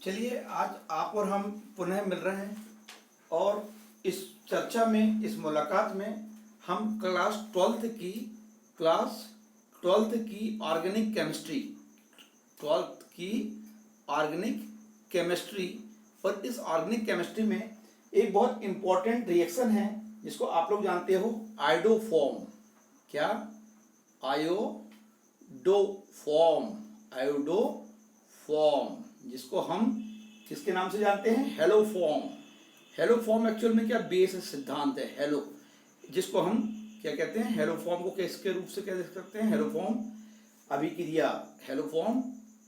चलिए आज आप और हम पुनः मिल रहे हैं और इस चर्चा में, इस मुलाकात में हम क्लास ट्वेल्थ की ऑर्गेनिक केमिस्ट्री, ट्वेल्थ की ऑर्गेनिक केमिस्ट्री और इस ऑर्गेनिक केमिस्ट्री में एक बहुत इम्पोर्टेंट रिएक्शन है जिसको आप लोग जानते हो, आयोडोफॉर्म। क्या? आयोडोफॉर्म, जिसको हम किसके नाम से जानते हैं? हेलोफॉर्म। हेलोफॉर्म एक्चुअल में क्या बेस सिद्धांत है, हेलो, जिसको हम क्या कहते हैं? हेलोफॉर्म को किसके रूप से कह सकते हैं? हेलोफॉर्म अभिक्रिया। हेलोफॉर्म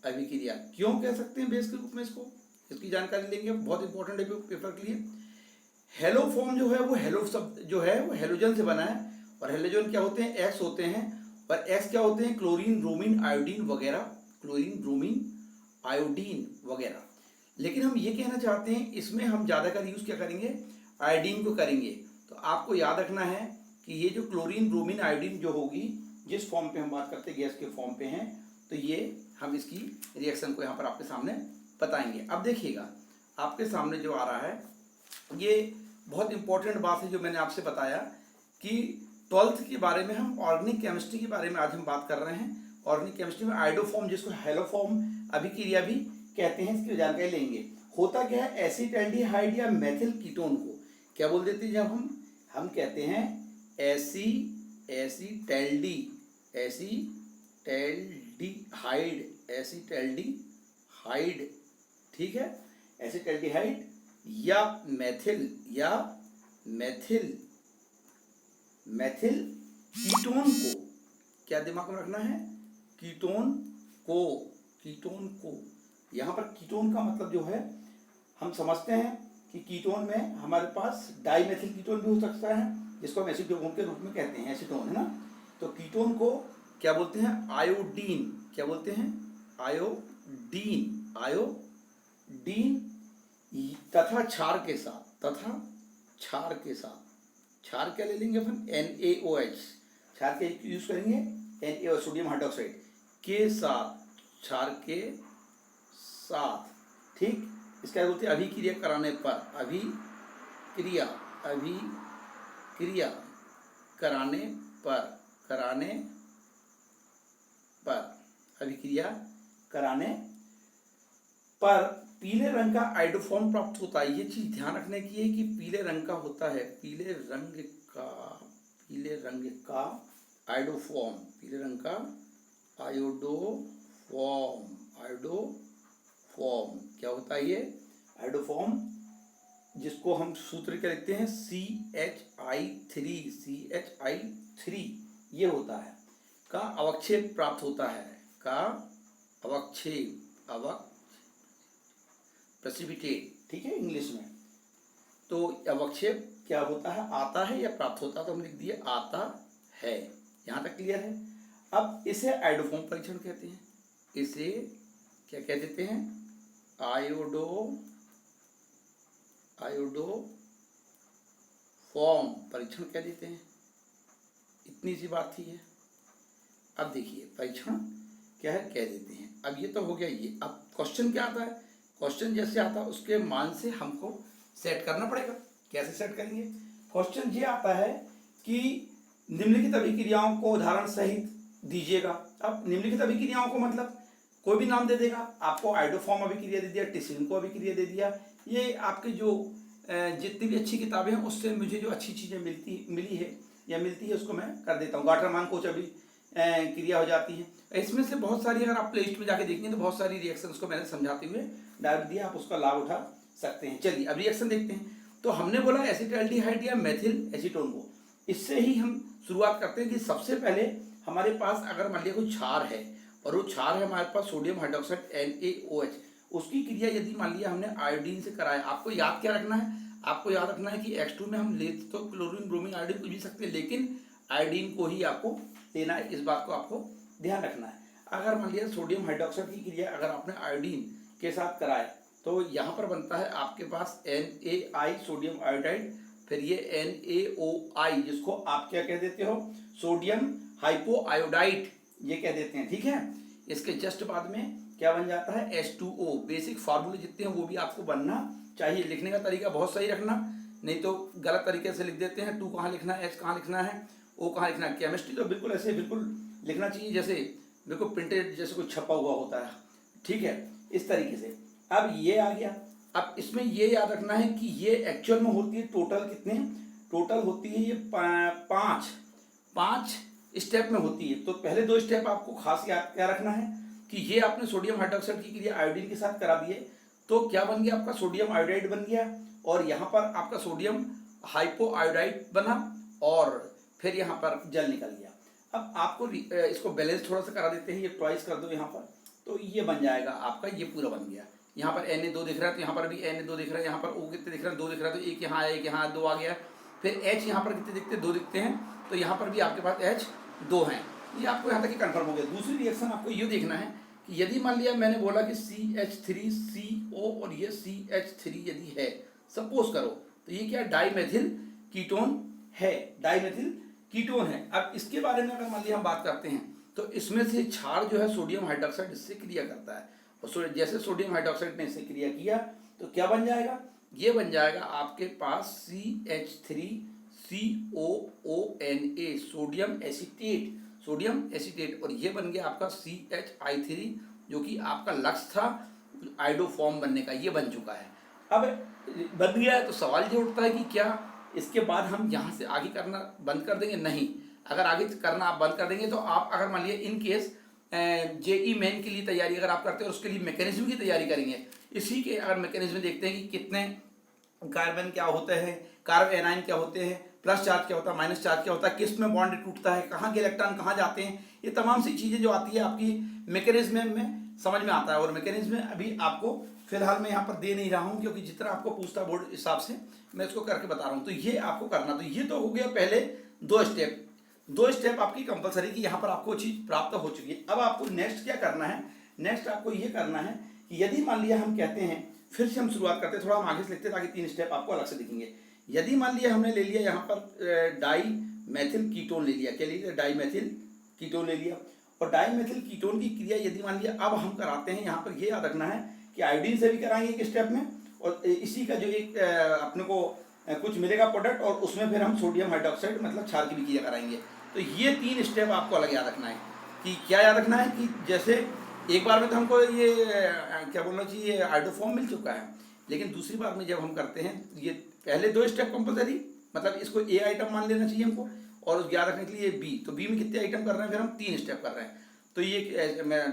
अभिक्रिया क्यों कह सकते हैं बेस के रूप में? इसकी जानकारी लेंगे, बहुत इंपॉर्टेंट है पेपर के लिए। हेलोफॉर्म जो है वो हेलो शब्द जो है वो हेलोजन से बना है और हेलोजन क्या होते हैं? एक्स होते हैं और एक्स क्या होते हैं? क्लोरीन, ब्रोमीन, आयोडीन वगैरह, क्लोरीन, ब्रोमीन, आयोडीन वगैरह। लेकिन हम ये कहना चाहते हैं इसमें हम ज़्यादातर यूज़ क्या करेंगे? आयोडीन को करेंगे। तो आपको याद रखना है कि ये जो क्लोरीन, ब्रोमीन, आयोडीन जो होगी, जिस फॉर्म पे हम बात करते हैं गैस के फॉर्म पे हैं, तो ये हम इसकी रिएक्शन को यहाँ पर आपके सामने बताएंगे। अब देखिएगा आपके सामने जो आ रहा है, ये बहुत इंपॉर्टेंट बात है जो मैंने आपसे बताया कि ट्वेल्थ के बारे में हम ऑर्गेनिक केमिस्ट्री के बारे में आज हम बात कर रहे हैं। ऑर्गेनिक केमिस्ट्री में आयोडोफॉर्म, जिसको हेलोफॉर्म अभिक्रिया भी कहते हैं, इसकी जानकारी लेंगे। होता क्या है? एसिटैल्डिहाइड या मेथिल कीटोन को क्या बोल देते हैं? जब हम कहते हैं एसिटैल्डिहाइड, ठीक है, एसिटैल्डिहाइड या मेथिल कीटोन को क्या दिमाग में रखना है? कीटोन को यहाँ पर कीटोन का मतलब जो है हम समझते हैं कि कीटोन में हमारे पास डाईमेथिल कीटोन भी हो सकता है, जिसको हम एसीटोन के रूप में कहते हैं, एसीटोन, है ना। तो कीटोन को क्या बोलते हैं? आयोडीन। क्या बोलते हैं? आयोडीन तथा क्षार के साथ क्षार क्या ले लेंगे अपन? NaOH। क्षार के यूज करेंगे NaOH, सोडियम हाइड्रोक्साइड के साथ, क्षार के साथ, ठीक। इसका बोलते हैं अभिक्रिया कराने पर, अभिक्रिया कराने पर पीले रंग का आयोडोफॉर्म प्राप्त होता है। ये चीज ध्यान रखने की है कि पीले रंग का होता है, पीले रंग का आयोडोफॉर्म, पीले रंग का आयोडोफॉर्म क्या होता है? ये आयोडोफॉर्म, जिसको हम सूत्र क्या लिखते हैं? CHI3, ये होता है, का अवक्षेप प्राप्त होता है, प्रेसिपिटेट, ठीक है, इंग्लिश में। तो अवक्षेप क्या होता है? आता है या प्राप्त होता है, तो हम लिख दिए आता है। यहाँ तक क्लियर है। अब इसे आयोडोफॉर्म परीक्षण कहते हैं। इसे क्या कह देते हैं? आयोडोफॉर्म परीक्षण कह देते हैं। इतनी सी बात थी है। अब देखिए परीक्षण क्या है, कह देते हैं। अब ये तो हो गया ये। अब क्वेश्चन क्या आता है? क्वेश्चन जैसे आता है उसके मान से हमको सेट करना पड़ेगा। कैसे सेट करेंगे? क्वेश्चन ये आता है कि निम्नलिखित अभिक्रियाओं को उदाहरण सहित दीजिएगा। अब निम्नलिखित अभिक्रियाओं को मतलब कोई भी नाम दे देगा। आपको आयोडोफॉर्म अभिक्रिया दे दिया, टिसिन अभिक्रिया दे दिया। ये आपके जो जितनी भी अच्छी किताबें हैं उससे मुझे जो अच्छी चीज़ें मिली है उसको मैं कर देता हूँ। गाटरमान कोच क्रिया हो जाती है। इसमें से बहुत सारी, अगर आप प्ले लिस्ट में जाके देखेंगे तो बहुत सारी रिएक्शंस को मैंने समझाते हुए डाल दिया, आप उसका लाभ उठा सकते हैं। चलिए अब रिएक्शन देखते हैं। तो हमने बोला एसिटैल्डिहाइड या मेथिल एसीटोन को, इससे ही हम शुरुआत करते हैं कि सबसे पहले हमारे पास अगर मान लिया कोई क्षार है और वो क्षार है हमारे पास सोडियम हाइड्रोक्साइड NaOH, उसकी क्रिया यदि मान लिया हमने आयोडीन से कराया। आपको याद क्या रखना है? आपको याद रखना है कि X2 में हम ले तो क्लोरीन, ब्रोमीन, आयोडीन कुछ भी सकते हैं, लेकिन आयोडीन को ही आपको लेना है। इस बात को आपको ध्यान रखना है। अगर मान लिया सोडियम हाइड्रोक्साइड की क्रिया अगर आपने आयोडीन के साथ कराए तो यहाँ पर बनता है आपके पास NaI, सोडियम आयोडाइड, फिर ये NaOI, जिसको आप क्या कह देते हो? सोडियम हाइपोआयोडाइड, ये कह देते हैं, ठीक है। इसके जस्ट बाद में क्या बन जाता है H2O। बेसिक फार्मूले जितने हैं वो भी आपको बनना चाहिए। लिखने का तरीका बहुत सही रखना, नहीं तो गलत तरीके से लिख देते हैं। 2 कहाँ लिखना है, H कहाँ लिखना है, O कहाँ लिखना है। केमिस्ट्री तो बिल्कुल ऐसे बिल्कुल लिखना चाहिए जैसे बिल्कुल प्रिंटेड, जैसे कुछ छपा हुआ होता है, ठीक है, इस तरीके से। अब ये आ गया। अब इसमें ये याद रखना है कि ये एक्चुअल में होती है टोटल कितने, टोटल होती है ये 5 स्टेप में होती है। तो पहले 2 स्टेप आपको खास याद क्या रखना है कि ये आपने सोडियम हाइड्रोक्साइड की क्रिया आयोडीन के साथ करा दिए, तो क्या बन गया आपका सोडियम आयोडाइड बन गया, और यहाँ पर आपका सोडियम हाइपो आयोडाइड बना, और फिर यहाँ पर जल निकल गया। अब आपको इसको बैलेंस थोड़ा सा करा देते हैं, ये ट्वाइस कर दो यहाँ पर, तो ये बन जाएगा आपका, ये पूरा बन गया। यहाँ पर Na2 दिख रहा है तो यहाँ पर भी Na2 दिख रहा है, यहाँ पर O कितने दिख रहा है, 2 दिख रहा है, तो एक यहाँ है, एक यहाँ 2 आ गया। फिर H यहाँ पर कितने दिखते हैं, 2 दिखते हैं, तो यहाँ पर भी आपके पास H2 हैं। ये आपको यहाँ तक ही कन्फर्म हो गया। दूसरी रिएक्शन आपको ये देखना है कि यदि मान लिया मैंने बोला कि CH3CO और ये CH3 यदि है, सपोज करो, तो ये क्या डाइमेथिल कीटोन है, डाइमेथिल कीटोन है। अब इसके बारे में अगर मान लिया हम बात करते हैं, तो इसमें से क्षार जो है सोडियम हाइड्रोक्साइड इससे क्रिया करता है, और जैसे सोडियम हाइड्रोक्साइड ने इससे क्रिया किया तो क्या बन जाएगा, ये बन जाएगा आपके पास CH3COONA, sodium acetate, sodium acetate, और ये बन गया आपका CHI3 जो कि आपका लक्ष्य था आइडोफॉर्म बनने का, ये बन चुका है। अब बन गया है तो सवाल ये उठता है कि क्या इसके बाद हम यहाँ से आगे करना बंद कर देंगे? नहीं, अगर आगे करना आप बंद कर देंगे तो आप अगर मान लीजिए इन केस जेई मेन के लिए तैयारी अगर आप करते हैं और उसके लिए मैकेनिज्म की तैयारी करेंगे, इसी के अगर मैकेनिज्म देखते हैं कि कितने कार्बन क्या होते हैं, कार्बन एनाइन क्या होते हैं, प्लस चार्ज क्या होता है, माइनस चार्ज क्या होता है, किस में बॉन्ड टूटता है, कहाँ के इलेक्ट्रॉन कहाँ जाते हैं, ये तमाम सी चीज़ें जो आती है आपकी मैकेनिज्म में समझ में आता है। और मैकेनिज्म अभी आपको फिलहाल मैं यहाँ पर दे नहीं रहा हूँ, क्योंकि जितना आपको पूछता बोर्ड हिसाब से मैं इसको करके बता रहा हूँ। तो ये आपको करना, तो ये तो हो गया पहले 2 स्टेप आपकी कंपलसरी की, यहाँ पर आपको चीज़ प्राप्त हो चुकी है। अब आपको नेक्स्ट क्या करना है, नेक्स्ट आपको ये करना है कि यदि मान लिया हम कहते हैं, फिर से हम शुरुआत करते हैं, थोड़ा हम आगे से लिखते हैं ताकि 3 स्टेप आपको अलग से दिखेंगे। यदि मान लिया हमने ले लिया यहाँ पर डाई मैथिल कीटोन ले लिया, क्या ले लिया, डाई मैथिल कीटोन ले लिया, और डाई मैथिल कीटोन की क्रिया यदि मान लिया अब हम कराते हैं, यहाँ पर ये याद रखना है कि आयोडीन से भी कराएंगे एक स्टेप में, और इसी का जो एक अपने को कुछ मिलेगा प्रोडक्ट, और उसमें फिर हम सोडियम हाइड्रोक्साइड मतलब क्षार की भी क्रिया कराएंगे। तो ये 3 स्टेप आपको अलग याद रखना है। कि क्या याद रखना है कि जैसे एक बार में तो हमको ये क्या बोलना चाहिए, आइडोफॉर्म मिल चुका है, लेकिन दूसरी बार में जब हम करते हैं ये पहले 2 स्टेप कंपलसरी, मतलब इसको ए आइटम मान लेना चाहिए हमको, और याद रखने के लिए बी, तो बी में कितने आइटम कर रहे हैं, फिर हम 3 स्टेप कर रहे हैं। तो ये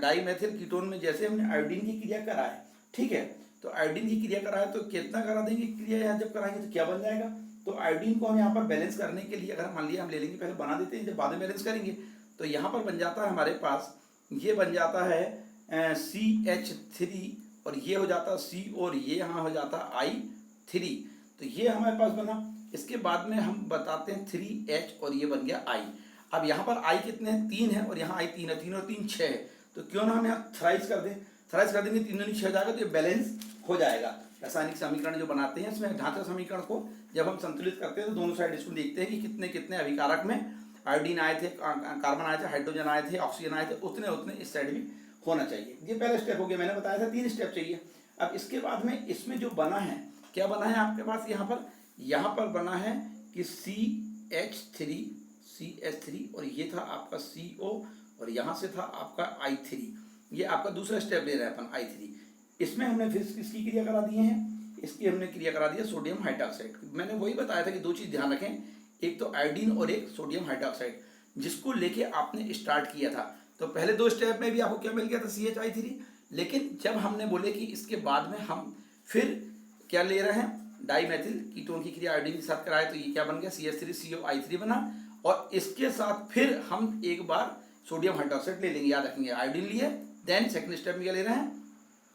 डाई मैथिल कीटोन में जैसे हमने आयोडीन की क्रिया करा है, ठीक है, तो आयोडीन की क्रिया करा है, तो कितना करा देंगे क्रिया यहाँ जब कराएंगे तो क्या बन जाएगा। तो आयोडीन को हम यहाँ पर बैलेंस करने के लिए अगर मान लिया हम ले लेंगे, पहले बना देते हैं, जब बाद में बैलेंस करेंगे, तो यहाँ पर बन जाता है हमारे पास, ये बन जाता है CH3, और ये हो जाता है C, और ये यहाँ हो जाता है I3, तो ये हमारे पास बना। इसके बाद में हम बताते हैं 3H, और ये बन गया I। अब यहाँ पर I कितने हैं, 3 है, और यहाँ I 3 है, 3 और 3 6 है, तो क्यों ना हम यहाँ थ्राइस कर दें, थ्राइस कर देंगे, 3 दूनी 6 हो जाएगा, तो ये बैलेंस हो जाएगा। रासायनिक समीकरण जो बनाते हैं इसमें ढांचा समीकरण को जब हम संतुलित करते हैं तो दोनों साइड इसको देखते हैं कि कितने कितने अभिकारक में आयोडीन आए थे, कार्बन आए थे, हाइड्रोजन आए थे, ऑक्सीजन आए थे, उतने उतने इस साइड भी होना चाहिए। ये पहला स्टेप हो गया, मैंने बताया था 3 स्टेप चाहिए। अब इसके बाद में इसमें जो बना है, क्या बना है आपके पास यहाँ पर बना है कि CH3 और ये था आपका CO, और यहाँ से था आपका I3, ये आपका दूसरा स्टेप ले रहे हैं अपन I3। इसमें हमने फिर इसकी क्रिया करा दिए हैं, इसकी हमने क्रिया करा दिया सोडियम हाइड्रोक्साइड। मैंने वही बताया था कि 2 चीज़ ध्यान रखें, एक तो आयोडीन और एक सोडियम हाइड्रोक्साइड, जिसको लेके आपने स्टार्ट किया था। तो पहले 2 स्टेप में भी आपको क्या मिल गया था, CHI3, लेकिन जब हमने बोले कि इसके बाद में हम फिर क्या ले रहे हैं, डाईमेथिल कीटोन की क्रिया आयोडीन के साथ कराए, तो ये क्या बन गया, CH3COI3 बना, और इसके साथ फिर हम एक बार सोडियम हाइड्रोक्साइड ले लेंगे। याद रखेंगे आयोडीन लिए, देन सेकंड स्टेप में क्या ले रहे हैं,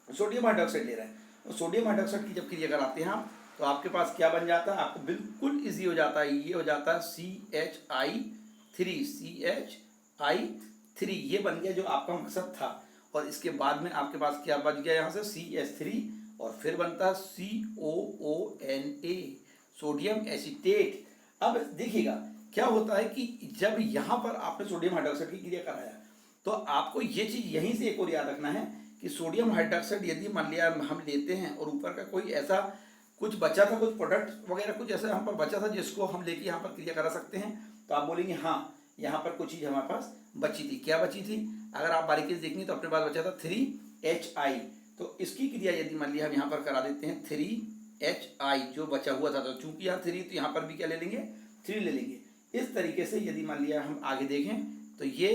सोडियम हाइड्रोक्साइड ले रहे हैं। तो सोडियम हाइड्रोक्साइड की जब क्रिया कराते हैं आप, तो आपके पास क्या बन जाता है, आपको बिल्कुल इजी हो जाता है, ये हो जाता है CHI3, ये बन गया जो आपका मकसद था। और इसके बाद में आपके पास क्या बच गया, यहाँ से CH3, और फिर बनता है COONA, सोडियम एसीटेट। अब देखिएगा क्या होता है कि जब यहाँ पर आपने सोडियम हाइड्रोक्साइड की क्रिया कराया, तो आपको ये चीज़ यहीं से एक और याद रखना है कि सोडियम हाइड्रोक्साइड यदि मान लिया हम लेते हैं और ऊपर का कोई ऐसा कुछ बचा था, कुछ प्रोडक्ट वगैरह कुछ ऐसा यहाँ पर बचा था जिसको हम लेके यहाँ पर क्रिया करा सकते हैं, तो आप बोलेंगे हाँ यहाँ पर कुछ चीज़ हमारे पास बची थी। क्या बची थी? अगर आप बारीकी से देखेंगे तो अपने पास बचा था 3HI। तो इसकी क्रिया यदि मान लिया हम यहाँ पर करा देते हैं 3HI जो बचा हुआ था, तो चूंकि यहाँ 3 तो यहाँ पर भी क्या ले लेंगे? 3 ले लेंगे। इस तरीके से यदि मान लिया हम आगे देखें तो ये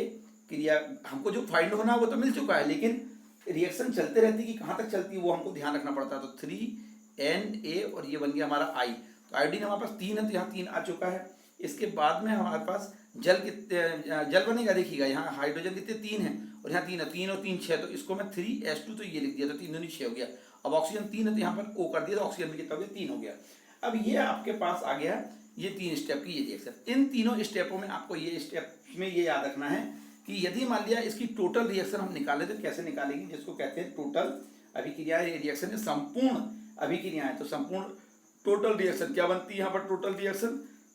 क्रिया हमको जो फाइंड होना वो तो मिल चुका है, लेकिन रिएक्शन चलते रहती है कि कहाँ तक चलती है वो हमको ध्यान रखना पड़ता है। तो 3Na और ये बन गया हमारा I। तो आयोडीन हमारे पास 3 है तो यहाँ 3 आ चुका है। इसके बाद में हमारे पास जल कितने जल बनेगा? देखिएगा यहाँ हाइड्रोजन कितने 3 है और यहाँ 3 है, 3 और 3 6, तो इसको मैं 3H2 तो ये लिख दिया, तो 3 दूनी 6 हो गया। अब ऑक्सीजन 3 है तो यहाँ पर O कर दिया, तो ऑक्सीजन भी कितना हो गया? 3 हो गया। अब ये आपके पास आ गया ये 3 स्टेप की ये रिएक्शन। इन तीनों स्टेपों में आपको ये स्टेप में ये याद रखना है कि यदि मान लिया इसकी टोटल रिएक्शन हम निकाले तो कैसे निकालेंगे, जिसको कहते हैं टोटल अभिक्रिया रिएक्शन है, संपूर्ण अभिक्रिया है। तो संपूर्ण टोटल रिएक्शन क्या बनती है यहाँ पर?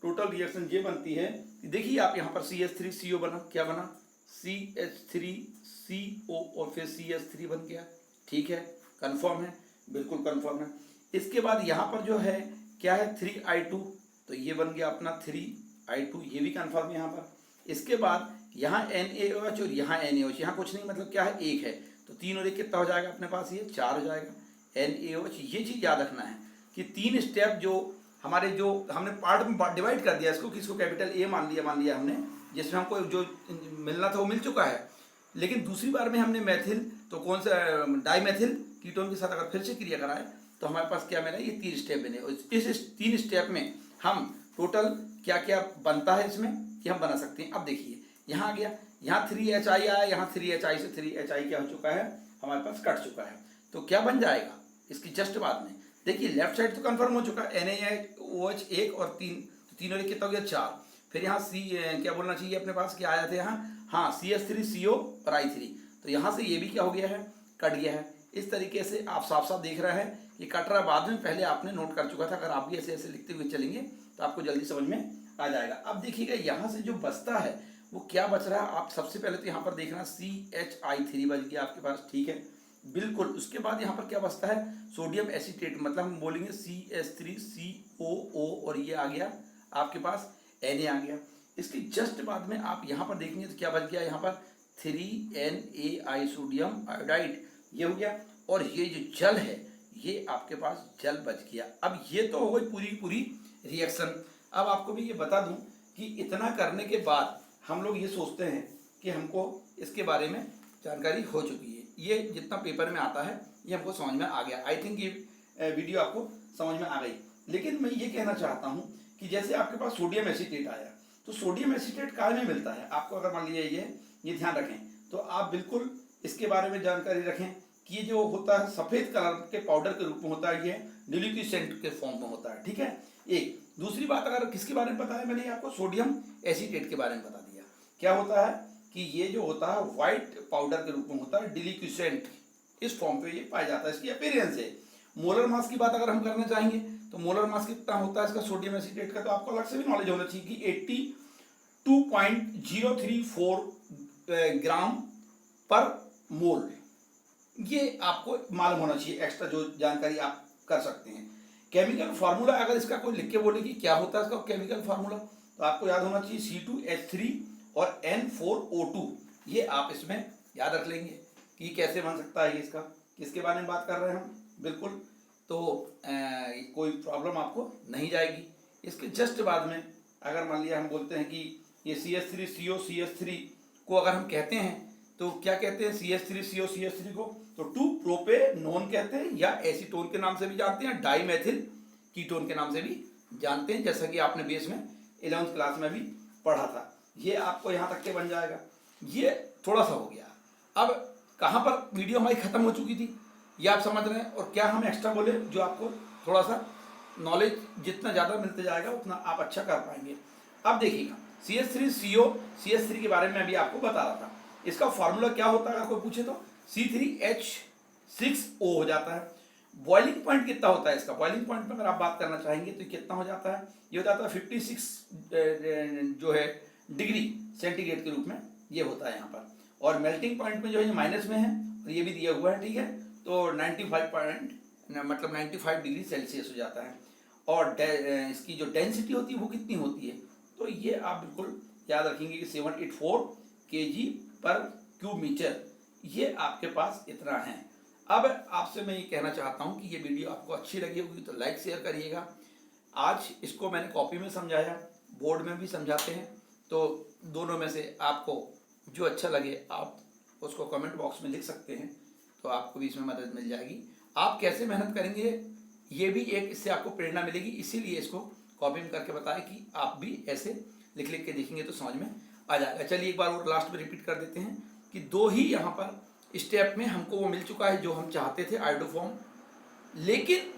टोटल रिएक्शन ये बनती है, देखिए आप यहाँ पर CH3CO बना, क्या बना? CH3CO और फिर CH3 बन गया। ठीक है, कंफर्म है? बिल्कुल कंफर्म है। इसके बाद यहाँ पर जो है क्या है? 3I2, तो ये बन गया अपना 3I2, ये भी कंफर्म है यहाँ पर। इसके बाद यहाँ NaOH और यहाँ NaOH, यहाँ कुछ नहीं मतलब क्या है? 1 है, तो 3 और 1 कितना हो जाएगा अपने पास? ये 4 हो जाएगा। NaOH, ये चीज़ याद रखना है कि 3 स्टेप जो हमारे जो हमने पार्ट में डिवाइड कर दिया इसको, किसको कैपिटल A मान लिया हमने, जिसमें हमको जो मिलना था वो मिल चुका है। लेकिन दूसरी बार में हमने मैथिल, तो कौन सा डाईमेथिल कीटोन के साथ अगर फिर से क्रिया कराए तो हमारे पास क्या मिला? ये 3 स्टेप बने। इस 3 स्टेप में हम टोटल क्या क्या बनता है इसमें कि हम बना सकते हैं। अब देखिए यहाँ आ गया, यहाँ 3HI आया, यहाँ 3HI से 3HI क्या हो चुका है? हमारे पास कट चुका है। तो क्या बन जाएगा इसकी जस्ट बाद में? देखिए लेफ्ट साइड तो कंफर्म हो चुका है, NaOH 1 और 3, तो 3 और 1 कितना हो गया? 4। फिर यहाँ क्या बोलना चाहिए अपने पास? क्या आया था यहाँ? हाँ CH3CO और I3, तो यहाँ से ये भी क्या हो गया है? कट गया है। इस तरीके से आप साफ साफ देख रहे हैं कि कट रहा बाद में, पहले आपने नोट कर चुका था। अगर आप भी ऐसे ऐसे लिखते हुए चलेंगे तो आपको जल्दी समझ में आ जाएगा। अब देखिएगा यहाँ से जो बचता है वो क्या बच रहा है? आप सबसे पहले तो यहाँ पर देखना CHI3 बच गया आपके पास। ठीक है, बिल्कुल। उसके बाद यहाँ पर क्या बचता है? सोडियम एसीटेट, मतलब हम बोलेंगे CH3COO और ये आ गया आपके पास Na आ गया। इसके जस्ट बाद में आप यहाँ पर देखेंगे तो क्या बच गया? यहाँ पर 3NaI सोडियम आयोडाइड, ये हो गया। और ये जो जल है ये आपके पास जल बच गया। अब ये तो हो गई पूरी रिएक्शन। अब आपको भी ये बता दूं कि इतना करने के बाद हम लोग ये सोचते हैं कि हमको इसके बारे में जानकारी हो चुकी है, ये जितना पेपर में आता है ये हमको समझ में आ गया। आई थिंक ये वीडियो आपको समझ में आ गई। लेकिन मैं ये कहना चाहता हूँ कि जैसे आपके पास सोडियम एसीटेट आया, तो सोडियम एसीटेट काय में मिलता है? आपको अगर मान लीजिए ये ध्यान रखें तो आप बिल्कुल इसके बारे में जानकारी रखें कि ये जो होता है सफ़ेद कलर के पाउडर के रूप में होता है, ये डिल्यूक्विसेंट के फॉर्म में होता है। ठीक है, एक दूसरी बात अगर किसके बारे में बताया मैंने आपको? सोडियम एसीटेट के बारे में बता दिया। क्या होता है कि ये जो होता है व्हाइट पाउडर के रूप में होता है, डिल्यूक्विसेंट इस फॉर्म पे ये पाया जाता है। इसकी अपीयरेंस है। मोलर मास की बात अगर हम करना चाहेंगे तो मोलर मास कितना होता है इसका सोडियम एसीटेट का, तो आपको अलग से भी नॉलेज होना चाहिए कि 82.034 ग्राम पर मोल, ये आपको मालूम होना चाहिए। एक्स्ट्रा जो जानकारी आप कर सकते हैं। केमिकल फार्मूला अगर इसका कोई लिख के बोले कि क्या होता है इसका केमिकल फार्मूला, तो आपको याद होना चाहिए C2H3 और N4O2, ये आप इसमें याद रख लेंगे कि कैसे बन सकता है। ये इसका किसके बारे में बात कर रहे हैं हम? बिल्कुल, तो कोई प्रॉब्लम आपको नहीं जाएगी। इसके जस्ट बाद में अगर मान लिया हम बोलते हैं कि ये CH3CO CH3 को अगर हम कहते हैं तो क्या कहते हैं? CH3CO CH3 को तो 2-प्रोपेनोन कहते हैं, या एसीटोन के नाम से भी जानते हैं, डाईमेथिल कीटोन के नाम से भी जानते हैं, जैसा कि आपने बेस में 11th क्लास में भी पढ़ा था। ये आपको यहाँ तक के बन जाएगा। ये थोड़ा सा हो गया। अब कहाँ पर वीडियो हमारी खत्म हो चुकी थी ये आप समझ रहे हैं, और क्या हम एक्स्ट्रा बोले जो आपको थोड़ा सा नॉलेज जितना ज़्यादा मिलते जाएगा उतना आप अच्छा कर पाएंगे। अब देखिएगा CH3CO CH3 के बारे में अभी आपको बता रहा था। इसका फॉर्मूला क्या होता है अगर कोई पूछे तो C3H6O हो जाता है। बॉइलिंग पॉइंट कितना होता है इसका? बॉइलिंग पॉइंट में अगर आप बात करना चाहेंगे तो कितना हो जाता है? ये हो जाता है 56 जो है डिग्री सेंटीग्रेड के रूप में ये होता है यहाँ पर। और मेल्टिंग पॉइंट में जो है माइनस में है और ये भी दिया हुआ है, ठीक है। तो 95 पॉइंट मतलब 95 डिग्री सेल्सियस हो जाता है। और इसकी जो डेंसिटी होती है वो कितनी होती है, तो ये आप बिल्कुल याद रखेंगे कि 784 kg पर क्यूब मीटर, ये आपके पास इतना है। अब आपसे मैं ये कहना चाहता हूँ कि ये वीडियो आपको अच्छी लगी होगी तो लाइक शेयर करिएगा। आज इसको मैंने कॉपी में समझाया, बोर्ड में भी समझाते हैं, तो दोनों में से आपको जो अच्छा लगे आप उसको कमेंट बॉक्स में लिख सकते हैं, तो आपको भी इसमें मदद मिल जाएगी। आप कैसे मेहनत करेंगे ये भी एक इससे आपको प्रेरणा मिलेगी, इसीलिए इसको कॉपी में करके बताएं कि आप भी ऐसे लिख लिख के देखेंगे तो समझ में आ जाएगा। चलिए एक बार और लास्ट में रिपीट कर देते हैं कि 2 ही यहाँ पर स्टेप में हमको वो मिल चुका है जो हम चाहते थे आयोडोफॉर्म, लेकिन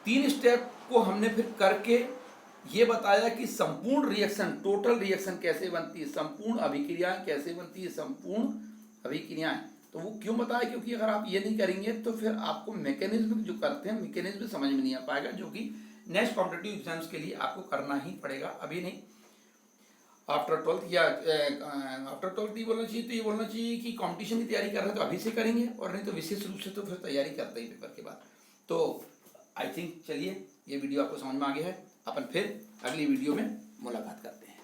3 स्टेप को हमने फिर करके ये बताया कि संपूर्ण रिएक्शन, टोटल रिएक्शन कैसे बनती है, संपूर्ण अभिक्रियाएं कैसे बनती है, संपूर्ण अभिक्रियाएं। तो वो क्यों बताया, क्योंकि अगर आप ये नहीं करेंगे तो फिर आपको मैकेनिज्म जो करते हैं मैकेनिज्म समझ में नहीं आ पाएगा, जो कि नेक्स्ट कॉम्पिटिटिव एग्जाम्स के लिए आपको करना ही पड़ेगा, अभी नहीं आफ्टर 12th या आफ्टर 12th ही बोलना चाहिए। तो ये बोलना चाहिए कि कंपटीशन की तैयारी कर रहे हैं तो अभी से करेंगे, और नहीं तो विशेष रूप से तो फिर तैयारी करते ही पेपर के बाद। तो आई थिंक चलिए ये वीडियो आपको समझ में आ गया है, अपन फिर अगली वीडियो में मुलाकात करते हैं।